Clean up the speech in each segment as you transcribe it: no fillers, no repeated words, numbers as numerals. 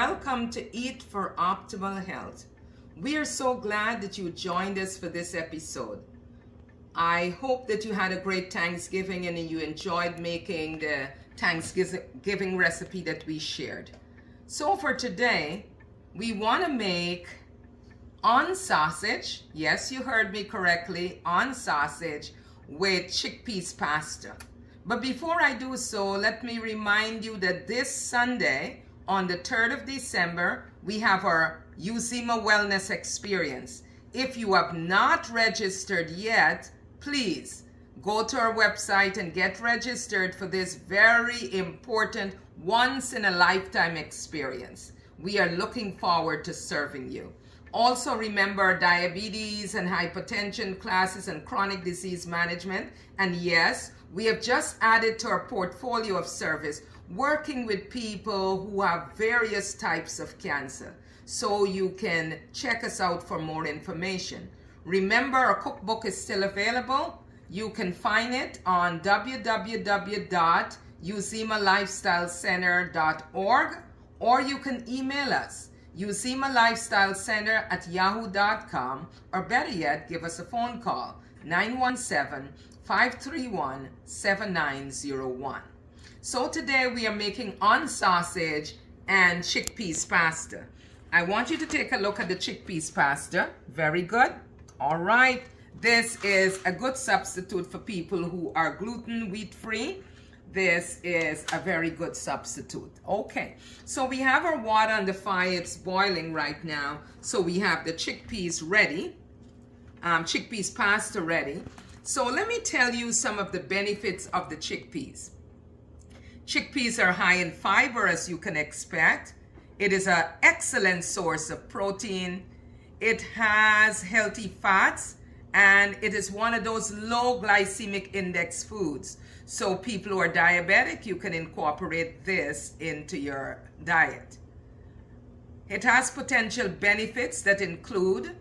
Welcome to Eat for Optimal Health. We are so glad that you joined us for this episode. I hope that you had a great Thanksgiving and you enjoyed making the Thanksgiving recipe that we shared. So for today, we want to make on sausage. Yes, you heard me correctly, on sausage with chickpeas pasta. But before I do so, let me remind you that this Sunday, on the 3rd of December, we have our Uzima Wellness Experience. If you have not registered yet, please go to our website and get registered for this very important once-in-a-lifetime experience. We are looking forward to serving you. Also remember diabetes and hypertension classes and chronic disease management. And yes, we have just added to our portfolio of service working with people who have various types of cancer. So you can check us out for more information. Remember, our cookbook is still available. You can find it on www.uzimalifestylecenter.org, or you can email us, uzimalifestylecenter@yahoo.com, or better yet, give us a phone call, 917-531-7901. So today we are making on sausage and chickpeas pasta. I want you to take a look at the chickpeas pasta. Very good. All right. This is a good substitute for people who are gluten, wheat-free. This is a very good substitute. Okay. So we have our water on the fire. It's boiling right now. So we have the chickpeas ready. Chickpeas pasta ready. So let me tell you some of the benefits of the chickpeas. Chickpeas are high in fiber, as you can expect. It is an excellent source of protein. It has healthy fats, and it is one of those low glycemic index foods. So people who are diabetic, you can incorporate this into your diet. It has potential benefits that include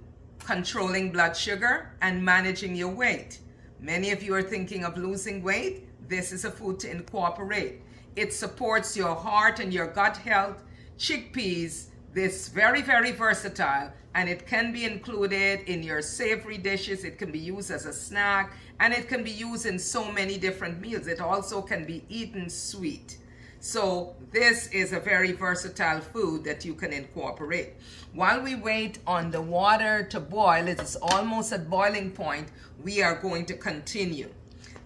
controlling blood sugar and managing your weight. Many of you are thinking of losing weight. This is a food to incorporate. It supports your heart and your gut health. Chickpeas, this very, very versatile, and it can be included in your savory dishes. It can be used as a snack, and it can be used in so many different meals. It also can be eaten sweet. So this is a very versatile food that you can incorporate. While we wait on the water to boil, it is almost at boiling point, we are going to continue.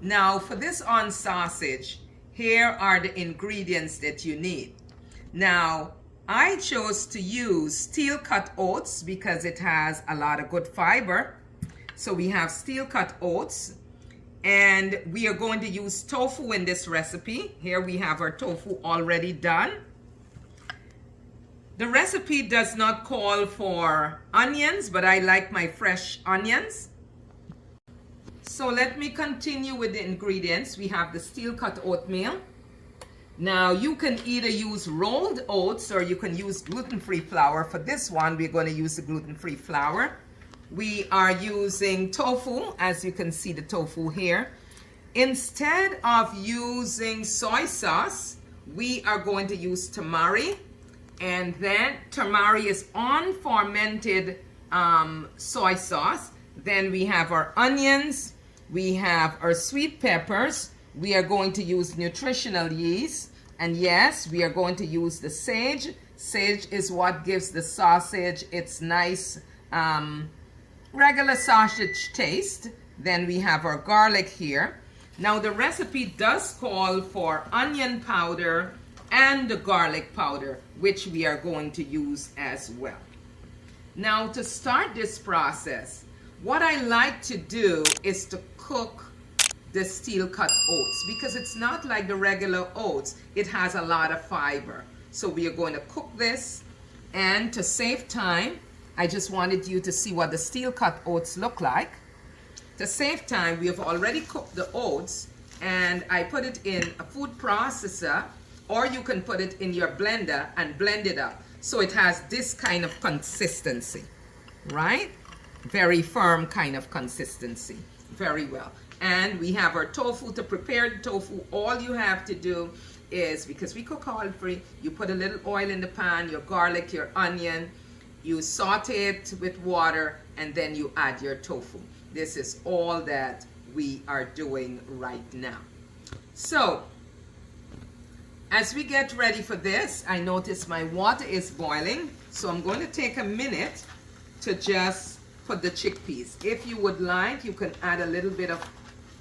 Now for this on sausage, here are the ingredients that you need. Now, I chose to use steel cut oats because it has a lot of good fiber. So we have steel cut oats, and we are going to use tofu in this recipe. Here we have our tofu already done. The recipe does not call for onions, but I like my fresh onions. So let me continue with the ingredients. We have the steel cut oatmeal. Now you can either use rolled oats or you can use gluten-free flour. For this one, we're going to use the gluten-free flour. We are using tofu, as you can see the tofu here. Instead of using soy sauce, we are going to use tamari. And then tamari is unfermented soy sauce. Then we have our onions. We have our sweet peppers. We are going to use nutritional yeast. And yes, we are going to use the sage. Sage is what gives the sausage its nice regular sausage taste. Then we have our garlic here. Now the recipe does call for onion powder and the garlic powder, which we are going to use as well. Now to start this process, what I like to do is to cook the steel cut oats, because it's not like the regular oats. It has a lot of fiber. So we are going to cook this, and to save time, I just wanted you to see what the steel cut oats look like. To save time, we have already cooked the oats, and I put it in a food processor, or you can put it in your blender and blend it up. So it has this kind of consistency, right? Very firm kind of consistency. Very well. And we have our tofu. To prepare the tofu, all you have to do is, because we cook oil free, you put a little oil in the pan, your garlic, your onion, you saute it with water, and then you add your tofu. This is all that we are doing right now. So as we get ready for this, I notice my water is boiling, so I'm going to take a minute to just put the chickpeas. If you would like, you can add a little bit of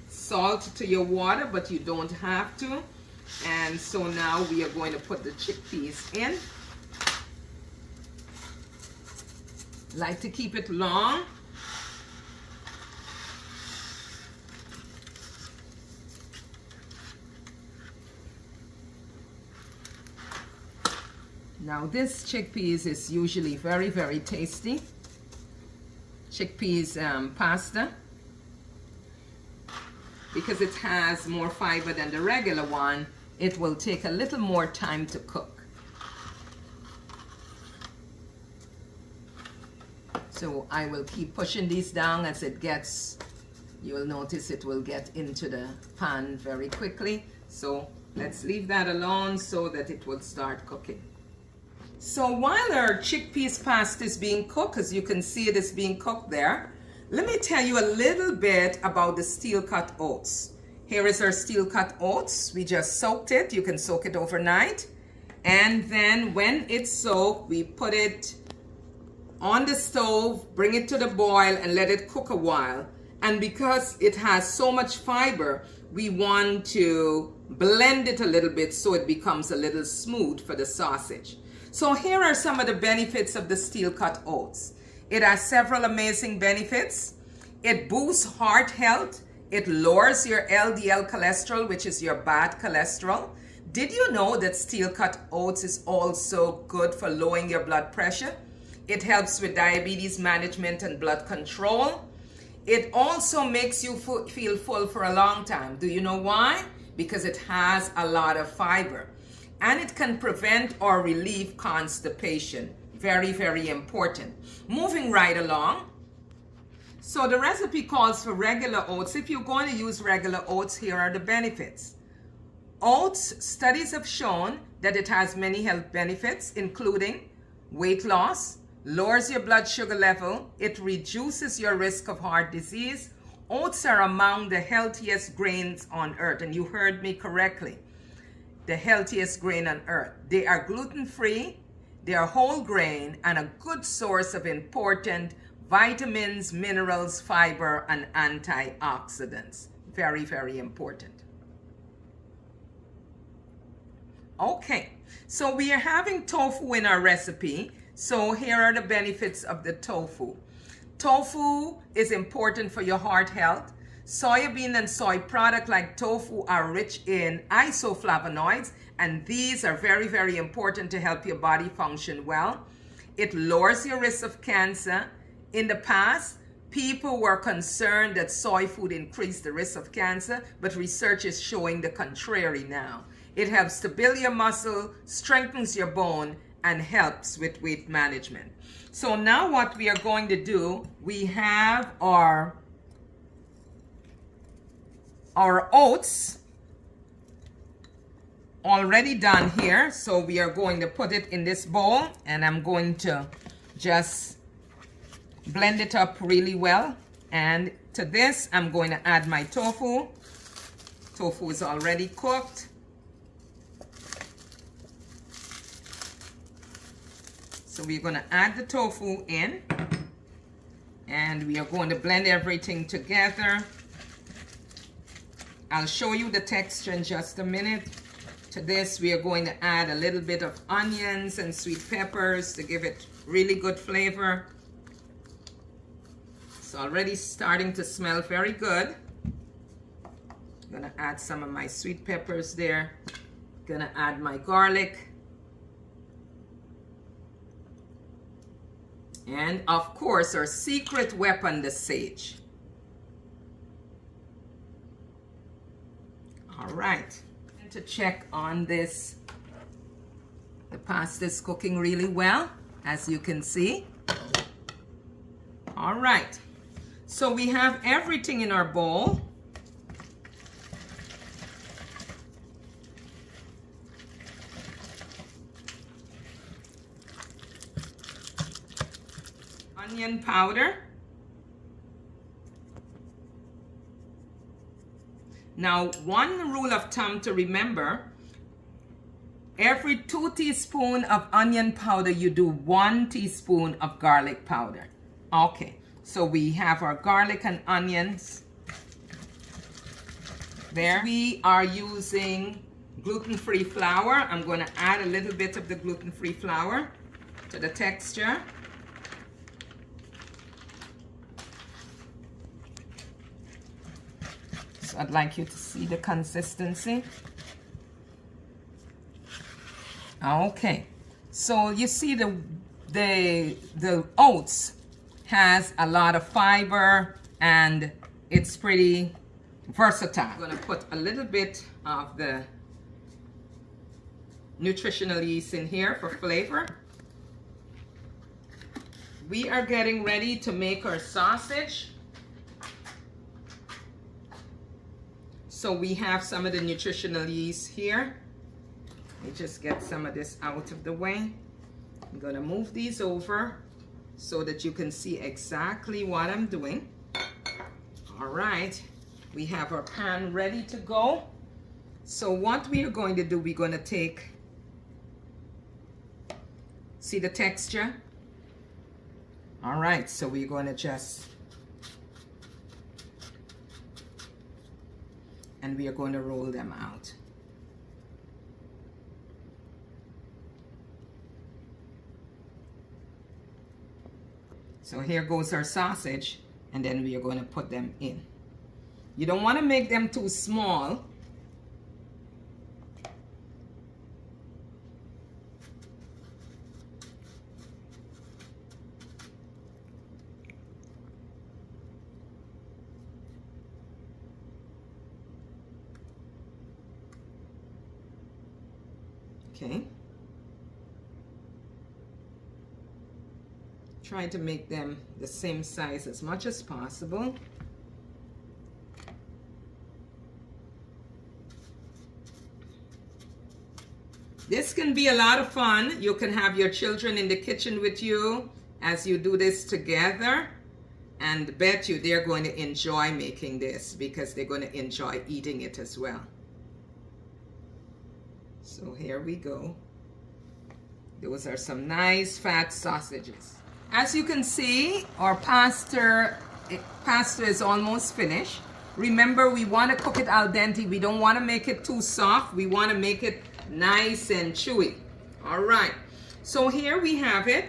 salt to your water, but you don't have to. And so now we are going to put the chickpeas in. Like to keep it long. Now this chickpeas is usually very, very tasty. Chickpeas pasta, because it has more fiber than the regular one, it will take a little more time to cook. So I will keep pushing these down as it gets, you will notice it will get into the pan very quickly. So let's leave that alone so that it will start cooking. So while our chickpeas pasta is being cooked, as you can see it is being cooked there, let me tell you a little bit about the steel cut oats. Here is our steel cut oats. We just soaked it. You can soak it overnight. And then when it's soaked, we put it on the stove, bring it to the boil, and let it cook a while. And because it has so much fiber, we want to blend it a little bit so it becomes a little smooth for the sausage. So here are some of the benefits of the steel cut oats. It has several amazing benefits. It boosts heart health. It lowers your LDL cholesterol, which is your bad cholesterol. Did you know that steel cut oats is also good for lowering your blood pressure? It helps with diabetes management and blood control. It also makes you feel full for a long time. Do you know why? Because it has a lot of fiber. And it can prevent or relieve constipation. Very, very important. Moving right along. So the recipe calls for regular oats. If you're going to use regular oats, here are the benefits. Oats, studies have shown that it has many health benefits, including weight loss, lowers your blood sugar level, it reduces your risk of heart disease. Oats are among the healthiest grains on earth, and you heard me correctly. The healthiest grain on earth. They are gluten-free, they are whole grain, and a good source of important vitamins, minerals, fiber, and antioxidants. Very, very important. Okay, so we are having tofu in our recipe. So here are the benefits of the tofu. Tofu is important for your heart health. Soybean and soy products like tofu are rich in isoflavonoids, and these are very, very important to help your body function well. It lowers your risk of cancer. In the past, people were concerned that soy food increased the risk of cancer, but research is showing the contrary now. It helps to build your muscle, strengthens your bone, and helps with weight management. So now what we are going to do, we have our oats already done here. So we are going to put it in this bowl, and I'm going to just blend it up really well. And to this, I'm going to add my tofu. Tofu is already cooked. So we're going to add the tofu in, and we are going to blend everything together. I'll show you the texture in just a minute. To this, we are going to add a little bit of onions and sweet peppers to give it really good flavor. It's already starting to smell very good. I'm going to add some of my sweet peppers there. Going to add my garlic. And of course, our secret weapon, the sage. All right. And to check on this, the pasta is cooking really well, as you can see. All right. So we have everything in our bowl. onion powder. Now, one rule of thumb to remember, every 2 teaspoons of onion powder, you do 1 teaspoon of garlic powder. Okay, so we have our garlic and onions. There. We are using gluten-free flour. I'm going to add a little bit of the gluten-free flour to the texture. So I'd like you to see the consistency. Okay, so you see the oats has a lot of fiber and it's pretty versatile. I'm going to put a little bit of the nutritional yeast in here for flavor. We are getting ready to make our sausage. So we have some of the nutritional yeast here. Let me just get some of this out of the way. I'm going to move these over so that you can see exactly what I'm doing. All right, we have our pan ready to go. So what we are going to do, we're going to take, see the texture? All right, so we're going to just, and we are going to roll them out. So here goes our sausage, and then we are going to put them in. You don't want to make them too small. Okay. Trying to make them the same size as much as possible. This can be a lot of fun. You can have your children in the kitchen with you as you do this together, and bet you they're going to enjoy making this because they're going to enjoy eating it as well. So here we go. Those are some nice fat sausages. As you can see, our pasta is almost finished. Remember, we want to cook it al dente. We don't want to make it too soft. We want to make it nice and chewy. All right, so here we have it.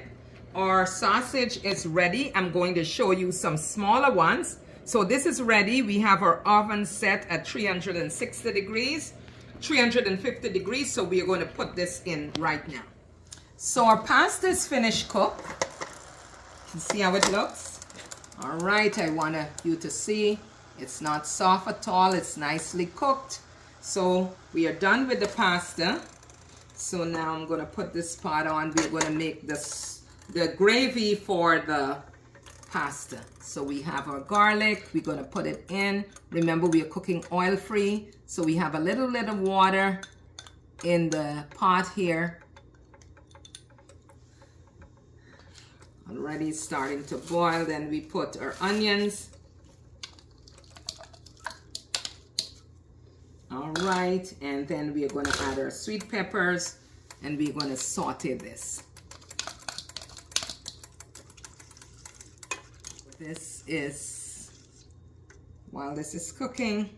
Our sausage is ready. I'm going to show you some smaller ones. So this is ready. We have our oven set at 360 degrees, 350 degrees. So we are going to put this in right now. So our pasta is finished cooked. You see how it looks? All right, I want you to see it's not soft at all. It's nicely cooked. So we are done with the pasta. So now I'm going to put this pot on. We're going to make the gravy for the pasta. So we have our garlic. We're going to put it in. Remember, we are cooking oil-free. So we have a little bit of water in the pot here. Already starting to boil. Then we put our onions. All right, and then we are going to add our sweet peppers, and we're going to saute this. This is, while this is cooking,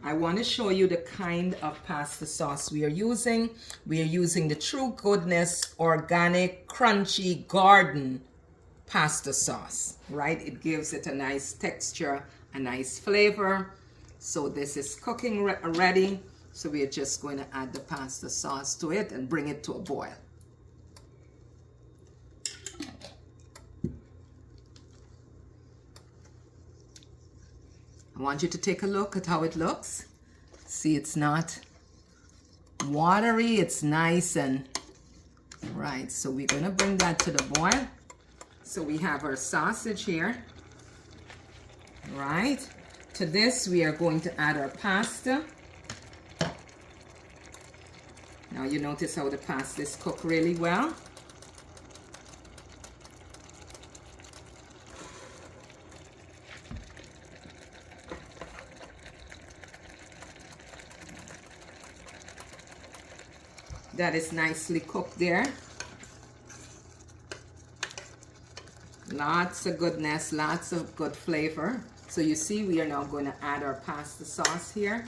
I want to show you the kind of pasta sauce we are using. We are using the True Goodness Organic Crunchy Garden pasta sauce, right? It gives it a nice texture, a nice flavor. So this is cooking ready. So we are just going to add the pasta sauce to it and bring it to a boil. I want you to take a look at how it looks. See, it's not watery, it's nice and right. So we're going to bring that to the boil. So we have our sausage here, right? To this, we are going to add our pasta. Now you notice how the pasta is cooked really well. that is nicely cooked there. Lots of goodness, lots of good flavor. So you see, we are now going to add our pasta sauce here.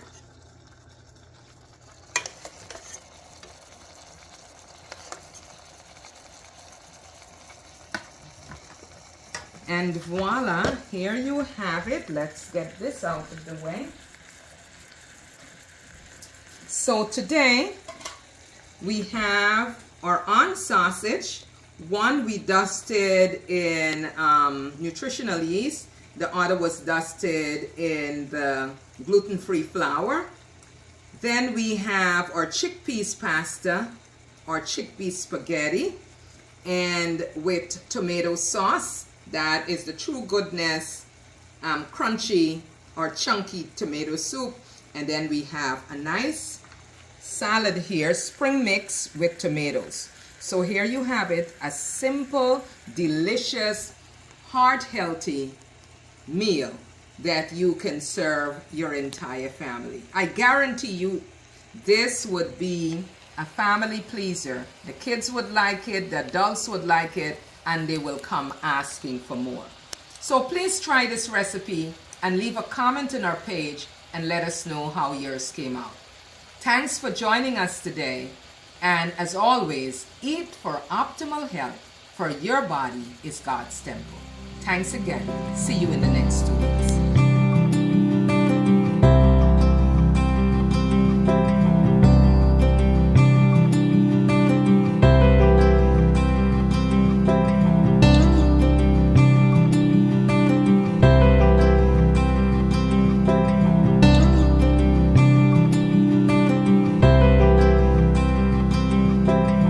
And voila, here you have it. Let's get this out of the way. So today we have our on sausage. One we dusted in nutritional yeast. The other was dusted in the gluten-free flour. Then we have our chickpeas pasta, our chickpea spaghetti, and with tomato sauce. That is the true goodness, crunchy or chunky tomato soup. And then we have a nice salad here, spring mix with tomatoes. So here you have it, a simple, delicious, heart-healthy meal that you can serve your entire family. I guarantee you this would be a family pleaser. The kids would like it, the adults would like it, and they will come asking for more. So please try this recipe and leave a comment on our page and let us know how yours came out. Thanks for joining us today. And as always, eat for optimal health, for your body is God's temple. Thanks again. See you in the next 2 weeks.